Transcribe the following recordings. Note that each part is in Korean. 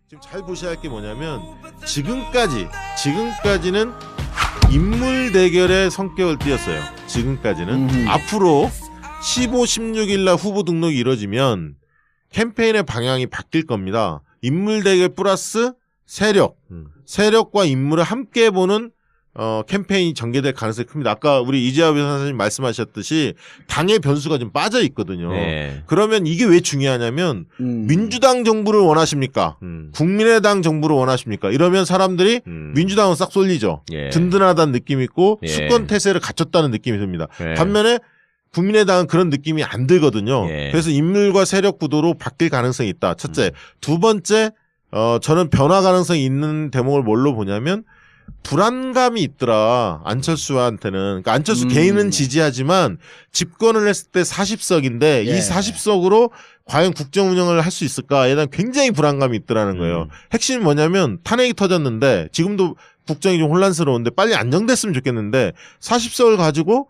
지금 잘 보셔야 할 게 뭐냐면 지금까지는 인물 대결의 성격을 띄었어요. 지금까지는. 앞으로 15, 16일 날 후보 등록이 이뤄지면 캠페인의 방향이 바뀔 겁니다. 인물 대결 플러스 세력과 인물을 함께 보는 캠페인이 전개될 가능성이 큽니다. 아까 우리 이재하 변호사님 말씀하셨듯이 당의 변수가 좀 빠져 있거든요. 네. 그러면 이게 왜 중요하냐면 민주당 정부를 원하십니까? 국민의당 정부를 원하십니까? 이러면 사람들이 민주당은 싹 쏠리죠. 예. 든든하다는 느낌이 있고 예. 수권 태세를 갖췄다는 느낌이 듭니다. 예. 반면에 국민의당은 그런 느낌이 안 들거든요. 예. 그래서 인물과 세력 구도로 바뀔 가능성이 있다. 첫째. 두 번째, 저는 변화 가능성이 있는 대목을 뭘로 보냐면 불안감이 있더라. 안철수한테는. 그러니까 안철수 개인은 지지하지만 집권을 했을 때 40석인데 이 40석으로 과연 국정 운영을 할 수 있을까에 대한 굉장히 불안감이 있더라는 거예요. 핵심이 뭐냐면 탄핵이 터졌는데 지금도 국정이 좀 혼란스러운데 빨리 안정됐으면 좋겠는데 40석을 가지고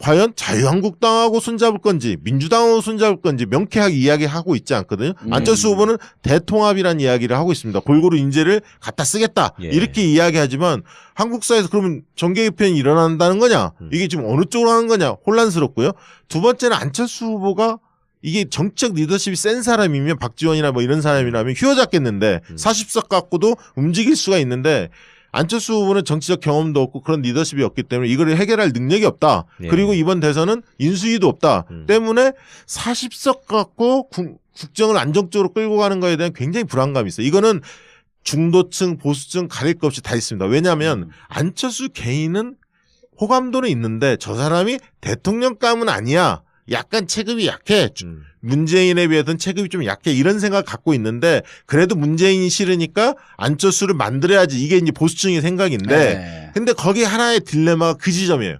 과연 자유한국당하고 손잡을 건지 민주당하고 손잡을 건지 명쾌하게 이야기하고 있지 않거든요. 안철수 후보는 대통합이라는 이야기를 하고 있습니다. 골고루 인재를 갖다 쓰겠다. 예. 이렇게 이렇게 이야기하지만 한국사에서 그러면 정계 개편이 일어난다는 거냐? 이게 지금 어느 쪽으로 하는 거냐? 혼란스럽고요. 두 번째는 안철수 후보가 이게 정책 리더십이 센 사람이면 박지원이나 뭐 이런 사람이라면 휘어잡겠는데 40석 갖고도 움직일 수가 있는데 안철수 후보는 정치적 경험도 없고 그런 리더십이 없기 때문에 이걸 해결할 능력이 없다. 예. 그리고 이번 대선은 인수위도 없다. 때문에 40석 갖고 국정을 안정적으로 끌고 가는 거에 대한 굉장히 불안감이 있어요. 이거는 중도층, 보수층 가릴 것 없이 다 있습니다. 왜냐하면 안철수 개인은 호감도는 있는데 저 사람이 대통령감은 아니야. 약간 체급이 약해. 문재인에 비해서는 체급이 좀 약해. 이런 생각 갖고 있는데 그래도 문재인이 싫으니까 안철수를 만들어야지. 이게 이제 보수층의 생각인데 근데 거기 하나의 딜레마가 그 지점이에요.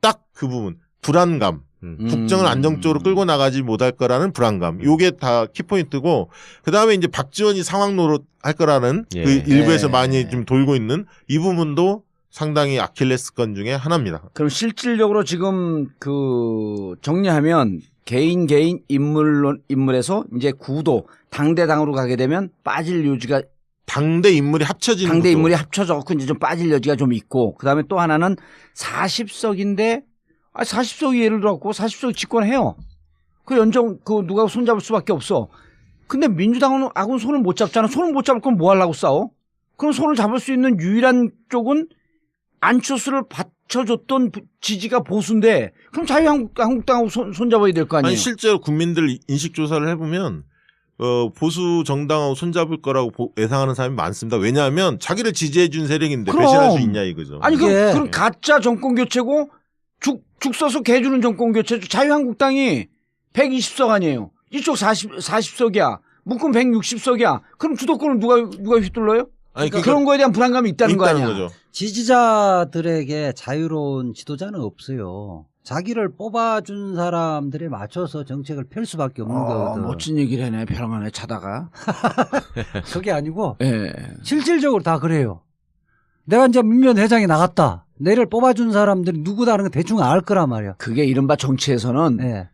딱 그 부분. 불안감. 국정을 안정적으로 끌고 나가지 못할 거라는 불안감. 요게 다 키포인트고 그다음에 이제 박지원이 상황 노릇 할 거라는 예. 그 일부에서 많이 좀 돌고 있는 이 부분도 상당히 아킬레스건 중에 하나입니다. 그럼 실질적으로 지금 그 정리하면 개인 인물에서 이제 구도 당대당으로 가게 되면 빠질 여지가 당대 인물이 합쳐지는 당대 것도. 인물이 합쳐져갖고 이제 좀 빠질 여지가 좀 있고 그다음에 또 하나는 40석인데 40석이 예를 들어갖고 40석 집권해요. 그 연정 그 누가 손잡을 수밖에 없어. 근데 민주당은 하고는 손을 못 잡잖아. 손을 못 잡을 건 뭐 하려고 싸워? 그럼 손을 잡을 수 있는 유일한 쪽은 안철수를 받쳐줬던 지지가 보수인데 그럼 자유한국당하고 손잡아야 될 거 아니에요? 아니 실제로 국민들 인식조사를 해보면 보수 정당하고 손잡을 거라고 예상하는 사람이 많습니다. 왜냐하면 자기를 지지해준 세력인데 그럼. 배신할 수 있냐 이거죠. 아니 그럼 가짜 정권 교체고 죽 써서 개주는 정권 교체죠. 자유한국당이 120석 아니에요. 이쪽 40석이야. 묶음 160석이야. 그럼 주도권을 누가 휘둘러요? 아니, 그런 거에 대한 불안감이 있다는 거 아니야. 거죠. 지지자들에게 자유로운 지도자는 없어요. 자기를 뽑아준 사람들에 맞춰서 정책을 펼 수밖에 없는 거거든. 멋진 얘기를 해네. 벼랑 안에 차다가. 그게 아니고 예. 실질적으로 다 그래요. 내가 이제 민변 회장이 나갔다. 내를 뽑아준 사람들이 누구다라는 거 대충 알 거란 말이야. 그게 이른바 정치에서는 네.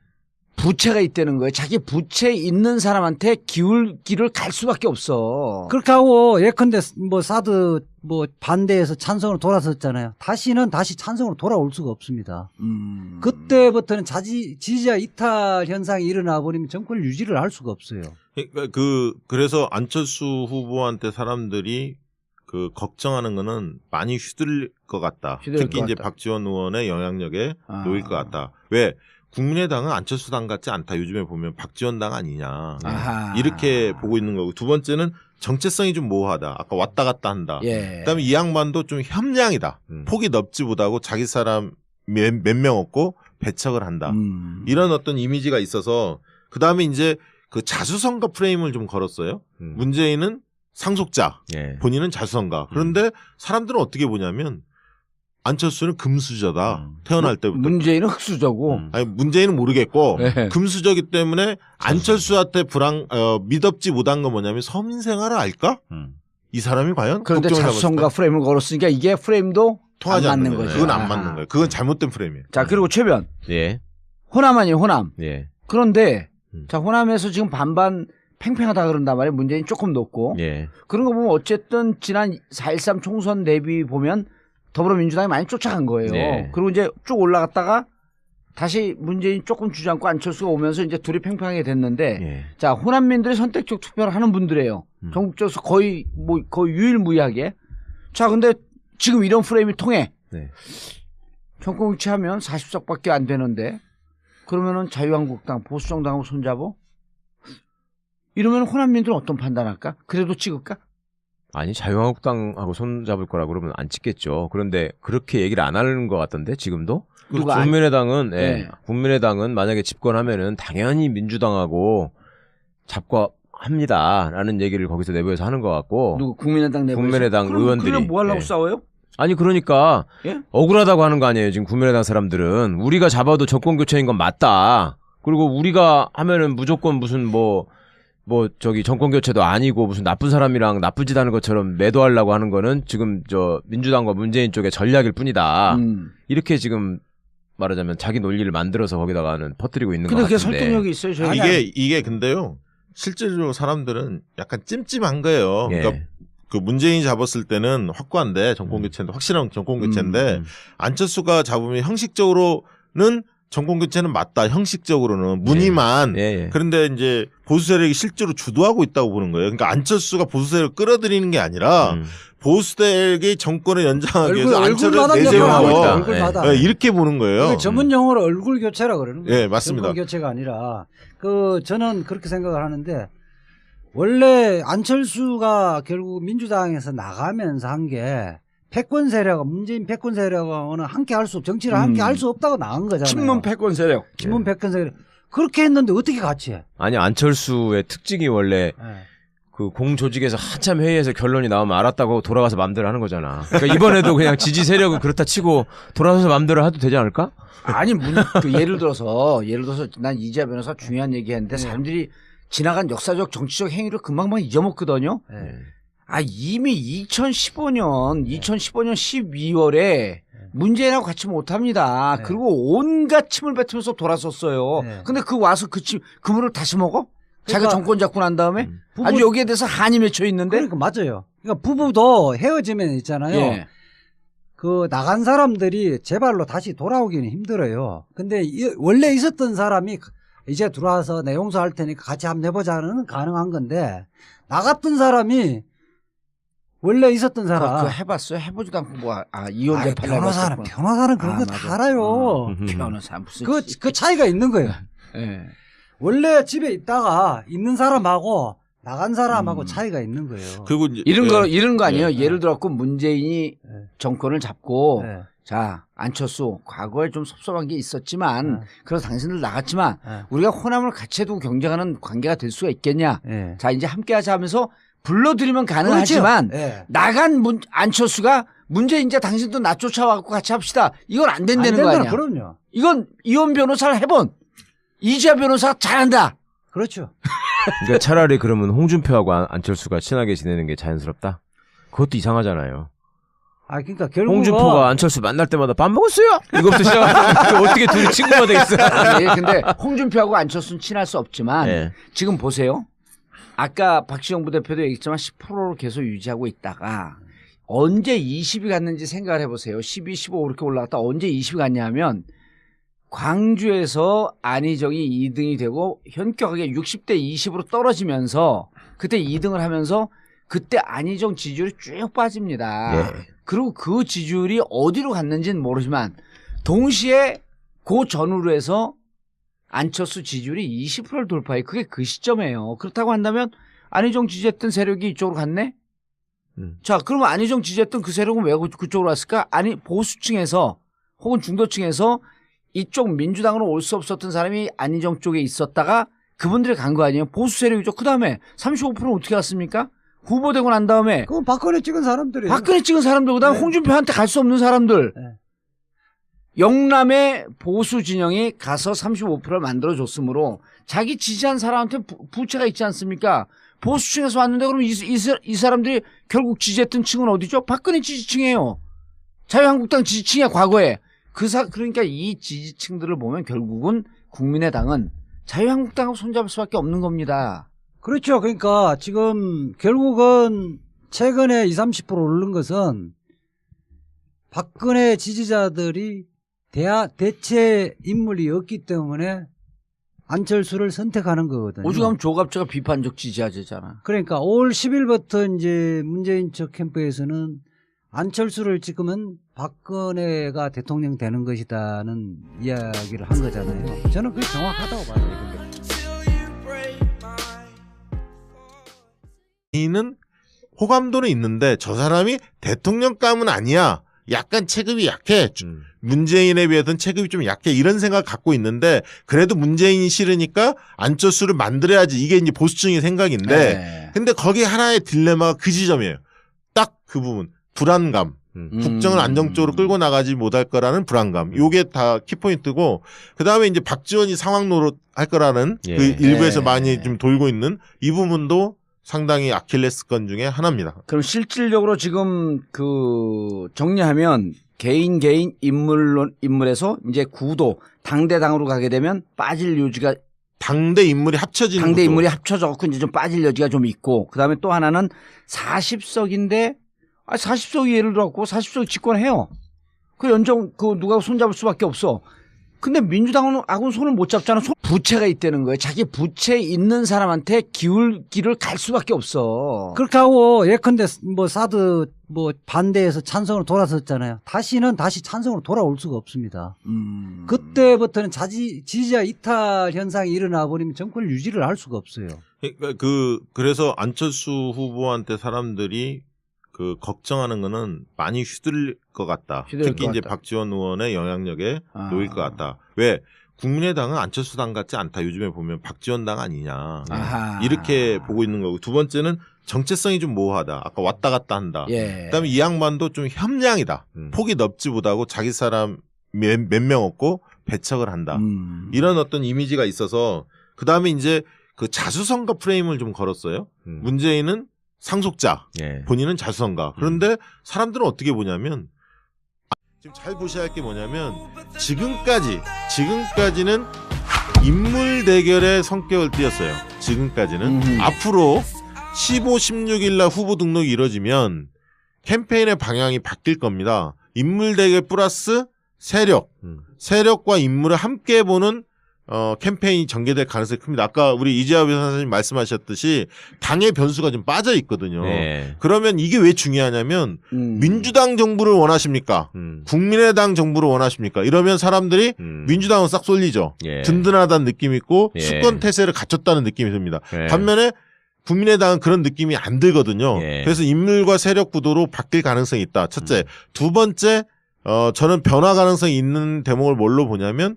부채가 있다는 거예요. 자기 부채 있는 사람한테 기울기를 갈 수밖에 없어. 그렇게 하고 예컨대 뭐 사드 뭐 반대해서 찬성으로 돌아섰잖아요. 다시 찬성으로 돌아올 수가 없습니다. 그때부터는 지지자 이탈 현상이 일어나 버리면 정권을 유지를 할 수가 없어요. 그러니까 그래서 안철수 후보한테 사람들이 걱정하는 거는 많이 휘둘릴 것 같다. 특히 이제 박지원 의원의 영향력에 놓일 것 같다. 왜? 국민의당은 안철수당 같지 않다. 요즘에 보면 박지원당 아니냐. 이렇게 보고 있는 거고. 두 번째는 정체성이 좀 모호하다. 아까 왔다 갔다 한다. 예. 그다음에 이 양반도 좀 협량이다. 폭이 넓지 못하고 자기 사람 몇 명 없고 배척을 한다. 이런 어떤 이미지가 있어서 그다음에 이제 그 자수성가 프레임을 좀 걸었어요. 문재인은 상속자, 예. 본인은 자수성가. 그런데 사람들은 어떻게 보냐면 안철수는 금수저다. 태어날 때부터. 문재인은 흑수저고. 아니 문재인은 모르겠고 네. 금수저기 때문에 안철수한테 미덥지 못한 건 뭐냐면 서민생활을 알까? 이 사람이 과연 그런데 자수성가 프레임을 걸었으니까 이게 프레임도 통하지 안 맞는 않는 거죠. 그건 안 맞는 거예요. 그건 잘못된 프레임이에요. 자 그리고 최변. 예. 호남 아니에요 호남. 예. 그런데 자 호남에서 지금 반반 팽팽하다 그런단 말이에요. 문재인 조금 높고. 예. 그런 거 보면 어쨌든 지난 4.13 총선 대비 보면 더불어민주당이 많이 쫓아간 거예요. 네. 그리고 이제 쭉 올라갔다가 다시 문재인 조금 주저앉고 안철수가 오면서 이제 둘이 팽팽하게 됐는데 예. 자, 호남민들이 선택적 투표를 하는 분들이에요. 전국적으로 거의 유일무이하게. 자, 근데 지금 이런 프레임이 통해. 네. 정권 교체하면 40석밖에 안 되는데 그러면은 자유한국당 보수정당하고 손잡어? 이러면 호남민들은 어떤 판단할까? 그래도 찍을까? 아니 자유한국당하고 손 잡을 거라 그러면 안 찍겠죠. 그런데 그렇게 얘기를 안 하는 것 같던데 지금도. 누가 국민의당은 예, 네. 국민의당은 만약에 집권하면은 당연히 민주당하고 잡고 합니다라는 얘기를 거기서 내부에서 하는 것 같고. 누구 국민의당 내부에서? 국민의당 의원들이. 그럼 뭐 하려고 예. 싸워요? 아니 그러니까 예? 억울하다고 하는 거 아니에요. 지금 국민의당 사람들은 우리가 잡아도 정권 교체인 건 맞다. 그리고 우리가 하면은 무조건 무슨 뭐 저기 정권 교체도 아니고 무슨 나쁜 사람이랑 나쁜 짓 하는 것처럼 매도하려고 하는 거는 지금 저 민주당과 문재인 쪽의 전략일 뿐이다. 이렇게 지금 말하자면 자기 논리를 만들어서 거기다가는 퍼뜨리고 있는 것 근데 같은데. 그게 설득력이 있어요. 저희 이게 근데요. 실제로 사람들은 약간 찜찜한 거예요. 예. 그러니까 그 문재인이 잡았을 때는 확고한데 정권 교체인데 확실한 정권 교체인데 안철수가 잡으면 형식적으로는 정권 교체는 맞다. 형식적으로는 문의만. 예, 예. 그런데 이제 보수 세력이 실제로 주도하고 있다고 보는 거예요. 그러니까 안철수가 보수 세력을 끌어들이는 게 아니라 보수 세력이 정권을 연장하기 위해서 안철수를 얼굴 내세우고 역할을 하고 얼굴 예. 마다. 네, 이렇게 보는 거예요. 이게 전문 용어로 얼굴 교체라 그러는 거예요. 예, 맞습니다. 정권 교체가 아니라 저는 그렇게 생각을 하는데 원래 안철수가 결국 민주당에서 나가면서 한 게 패권 세력, 문재인 패권 세력하고는 함께 할 수 없, 정치를 함께 할 수 없다고 나간 거잖아요. 친문 패권 세력. 친문 패권 세력. 그렇게 했는데 어떻게 같이 해? 아니 안철수의 특징이 원래 예. 그 공조직에서 한참 회의에서 결론이 나오면 알았다고 돌아가서 마음대로 하는 거잖아. 그러니까 이번에도 그냥 지지 세력은 그렇다 치고 돌아서서 마음대로 해도 되지 않을까? 아니 예를 들어서 난 이지아 변호사 중요한 얘기했는데 사람들이 지나간 역사적 정치적 행위를 금방금방 잊어먹거든요. 예. 이미 2015년 12월에 문재인하고 같이 못합니다. 네. 그리고 온갖 침을 뱉으면서 돌아섰어요. 네. 근데 그 와서 그 물을 다시 먹어? 자기가 그러니까 정권 잡고 난 다음에? 부부- 아주 여기에 대해서 한이 맺혀 있는데? 그러니까 맞아요. 그러니까 부부도 헤어지면 있잖아요. 예. 그 나간 사람들이 제 발로 다시 돌아오기는 힘들어요. 근데 원래 있었던 사람이 이제 들어와서 내 용서할 테니까 같이 한번 해보자는 가능한 건데 나갔던 사람이 원래 있었던 사람 그거 해봤어요? 해보지도 않고 이혼 재판 변호사는 그런 거 다 알아요. 변호사 무슨 그 차이가 있는 거예요. 예. 원래 집에 있다가 있는 사람하고 나간 사람하고 차이가 있는 거예요. 그리고 이제 이런 거 아니에요. 예. 예를 들어갖고 문재인이 정권을 잡고 네. 자 안철수 과거에 좀 섭섭한 게 있었지만 그래서 당신들 나갔지만 네. 우리가 호남을 같이 해두고 경쟁하는 관계가 될 수가 있겠냐. 네. 자 이제 함께하자 하면서 불러들이면 가능하지만 그렇죠. 네. 나간 안철수가 문재인 이제 당신도 나 쫓아와갖고 같이 합시다. 이건 안 된다는 거 아니야. 그럼요. 이건 이혼 변호사를 해본 이지아 변호사가 잘한다. 그렇죠. 그러니까 차라리 그러면 홍준표하고 안철수가 친하게 지내는 게 자연스럽다? 그것도 이상하잖아요. 그러니까 결국 홍준표가 안철수 만날 때마다 밥 먹었어요? 이거부터 시작하면 어떻게 둘이 친구가 되겠어? 아니, 근데 홍준표하고 안철수는 친할 수 없지만 네. 지금 보세요. 아까 박지영 부대표도 얘기했지만 10%로 계속 유지하고 있다가 언제 20이 갔는지 생각을 해보세요. 12, 15 이렇게 올라갔다 언제 20이 갔냐 하면 광주에서 안희정이 2등이 되고 현격하게 60대 20으로 떨어지면서 그때 2등을 하면서 그때 안희정 지지율이 쭉 빠집니다. 예. 그리고 그 지지율이 어디로 갔는지는 모르지만 동시에 그 전후로 해서 안철수 지지율이 20%를 돌파해. 그게 그 시점이에요. 그렇다고 한다면 안희정 지지했던 세력이 이쪽으로 갔네? 자, 그러면 안희정 지지했던 그 세력은 왜 그쪽으로 왔을까? 아니, 보수층에서 혹은 중도층에서 이쪽 민주당으로 올 수 없었던 사람이 안희정 쪽에 있었다가 그분들이 간 거 아니에요? 보수 세력이죠. 그 다음에 35%는 어떻게 갔습니까? 후보되고 난 다음에 그건 박근혜 찍은 사람들이 박근혜 찍은 사람들, 그 다음에 홍준표한테 갈 수 없는 사람들. 네. 영남의 보수 진영이 가서 35%를 만들어줬으므로 자기 지지한 사람한테 부채가 있지 않습니까? 보수층에서 왔는데 그럼 이 사람들이 결국 지지했던 층은 어디죠? 박근혜 지지층이에요. 자유한국당 지지층이야, 과거에. 그러니까 이 지지층들을 보면 결국은 국민의당은 자유한국당하고 손잡을 수밖에 없는 겁니다. 그렇죠. 그러니까 지금 결국은 최근에 20, 30% 오른 것은 박근혜 지지자들이 대체 인물이 없기 때문에 안철수를 선택하는 거거든요. 오죽하면 조갑제가 비판적 지지자잖아. 그러니까 5월 10일부터 이제 문재인 측 캠프에서는 안철수를 찍으면 박근혜가 대통령 되는 것이다는 이야기를 한 거잖아요. 저는 그게 정확하다고 봐요. 이는 호감도는 있는데 저 사람이 대통령감은 아니야. 약간 체급이 약해. 문재인에 비해서는 체급이 좀 약해. 이런 생각 갖고 있는데 그래도 문재인이 싫으니까 안철수를 만들어야지. 이게 이제 보수층의 생각인데 네. 근데 거기 하나의 딜레마가 그 지점이에요. 딱 그 부분. 불안감. 국정을 안정적으로 끌고 나가지 못할 거라는 불안감. 요게 다 키포인트고 그다음에 이제 박지원이 상황 노릇 할 거라는 예. 그 일부에서 예. 많이 좀 돌고 있는 이 부분도 상당히 아킬레스건 중에 하나입니다. 그럼 실질적으로 지금 그 정리하면 개인 인물에서 이제 구도 당대당으로 가게 되면 빠질 여지가 당대 인물이 합쳐지는 당대 것도. 인물이 합쳐져갖고 이제 좀 빠질 여지가 좀 있고 그다음에 또 하나는 40석인데 40석이 예를 들어갖고 40석 집권해요. 그 연정 그 누가 손잡을 수밖에 없어. 근데 민주당하고는 손을 못 잡잖아. 부채가 있다는 거예요. 자기 부채 있는 사람한테 기울기를 갈 수밖에 없어. 그렇게 하고 예컨대 뭐 사드 뭐 반대해서 찬성으로 돌아섰잖아요. 다시 찬성으로 돌아올 수가 없습니다. 그때부터는 지지자 이탈 현상이 일어나 버리면 정권을 유지를 할 수가 없어요. 그래서 안철수 후보한테 사람들이 그 걱정하는 거는 많이 휘둘릴 것 같다. 특히 이제 박지원 의원의 영향력에 놓일 것 같다. 왜? 국민의당은 안철수 당 같지 않다. 요즘에 보면 박지원 당 아니냐. 이렇게 보고 있는 거고. 두 번째는 정체성이 좀 모호하다. 아까 왔다 갔다 한다. 예. 그다음에 이 양반도 좀 협량이다. 폭이 넓지 못하고 자기 사람 몇 명 없고 배척을 한다. 이런 어떤 이미지가 있어서 그다음에 이제 그 자수성가 프레임을 좀 걸었어요. 문재인은 상속자, 예. 본인은 자수성가. 그런데 사람들은 어떻게 보냐면 지금 잘 보셔야 할 게 뭐냐면 지금까지는 인물 대결의 성격을 띄었어요. 지금까지는 앞으로 15, 16일 날 후보 등록이 이뤄지면 캠페인의 방향이 바뀔 겁니다. 인물 대결 플러스 세력과 인물을 함께 보는 캠페인이 전개될 가능성이 큽니다. 아까 우리 이재하 변호사님 말씀하셨듯이 당의 변수가 좀 빠져 있거든요. 네. 그러면 이게 왜 중요하냐면 민주당 정부를 원하십니까? 국민의당 정부를 원하십니까? 이러면 사람들이 민주당은 싹 쏠리죠. 예. 든든하다는 느낌이 있고 예. 수권 태세를 갖췄다는 느낌이 듭니다. 예. 반면에 국민의당은 그런 느낌이 안 들거든요. 예. 그래서 인물과 세력 구도로 바뀔 가능성이 있다. 첫째. 두 번째, 저는 변화 가능성이 있는 대목을 뭘로 보냐면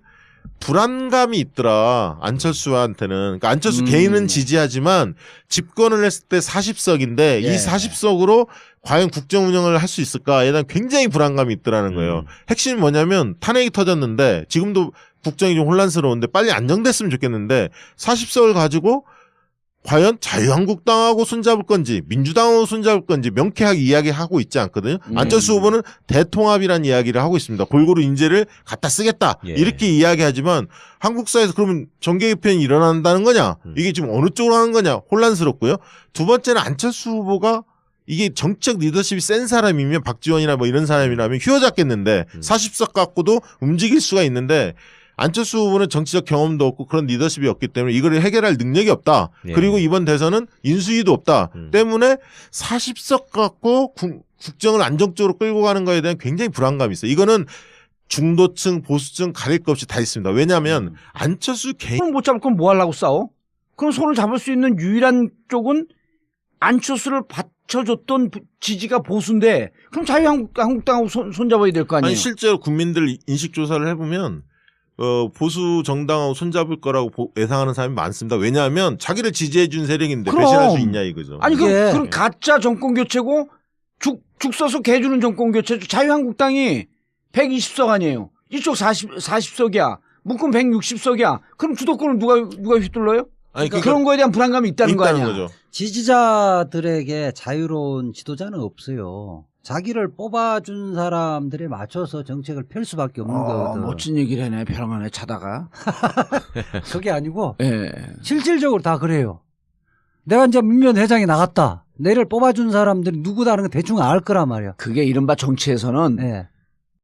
불안감이 있더라. 안철수한테는. 그러니까 안철수 개인은 지지하지만 집권을 했을 때 40석인데 이 40석으로 과연 국정 운영을 할 수 있을까에 대한 굉장히 불안감이 있더라는 거예요. 핵심이 뭐냐면 탄핵이 터졌는데 지금도 국정이 좀 혼란스러운데 빨리 안정됐으면 좋겠는데 40석을 가지고 과연 자유한국당하고 손잡을 건지 민주당하고 손잡을 건지 명쾌하게 이야기하고 있지 않거든요. 안철수 후보는 대통합이라는 이야기를 하고 있습니다. 골고루 인재를 갖다 쓰겠다. 예. 이렇게 이야기하지만 한국사에서 그러면 정계 개편이 일어난다는 거냐? 이게 지금 어느 쪽으로 하는 거냐? 혼란스럽고요. 두 번째는 안철수 후보가 이게 정책 리더십이 센 사람이면 박지원이나 뭐 이런 사람이라면 휘어잡겠는데 40석 갖고도 움직일 수가 있는데 안철수 후보는 정치적 경험도 없고 그런 리더십이 없기 때문에 이걸 해결할 능력이 없다. 예. 그리고 이번 대선은 인수위도 없다. 때문에 40석 갖고 국정을 안정적으로 끌고 가는 거에 대한 굉장히 불안감이 있어요. 이거는 중도층, 보수층 가릴 것 없이 다 있습니다. 왜냐하면 안철수 개인 손을 못 잡을 건 뭐 하려고 싸워? 그럼 손을 잡을 수 있는 유일한 쪽은 안철수를 받쳐줬던 지지가 보수인데 그럼 자유한국당하고 손잡아야 될 거 아니에요? 아니 실제로 국민들 인식 조사를 해보면 보수 정당하고 손잡을 거라고 예상하는 사람이 많습니다. 왜냐하면 자기를 지지해준 세력인데 그럼. 배신할 수 있냐 이거죠. 아니 이게- 그럼 가짜 정권 교체고 죽 써서 개주는 정권 교체죠. 자유한국당이 120석 아니에요. 이쪽 40석이야. 묶음 160석이야. 그럼 주도권을 누가 휘둘러요? 아니 그런 거에 대한 불안감이 있다는 거 아니야. 거죠. 지지자들에게 자유로운 지도자는 없어요. 자기를 뽑아준 사람들에 맞춰서 정책을 펼 수밖에 없는 거거든. 멋진 얘기를 해네. 벼랑 안에 자다가. 그게 아니고 예. 실질적으로 다 그래요. 내가 이제 민변 회장이 나갔다. 내를 뽑아준 사람들이 누구다는 거 대충 알 거란 말이야. 그게 이른바 정치에서는 예.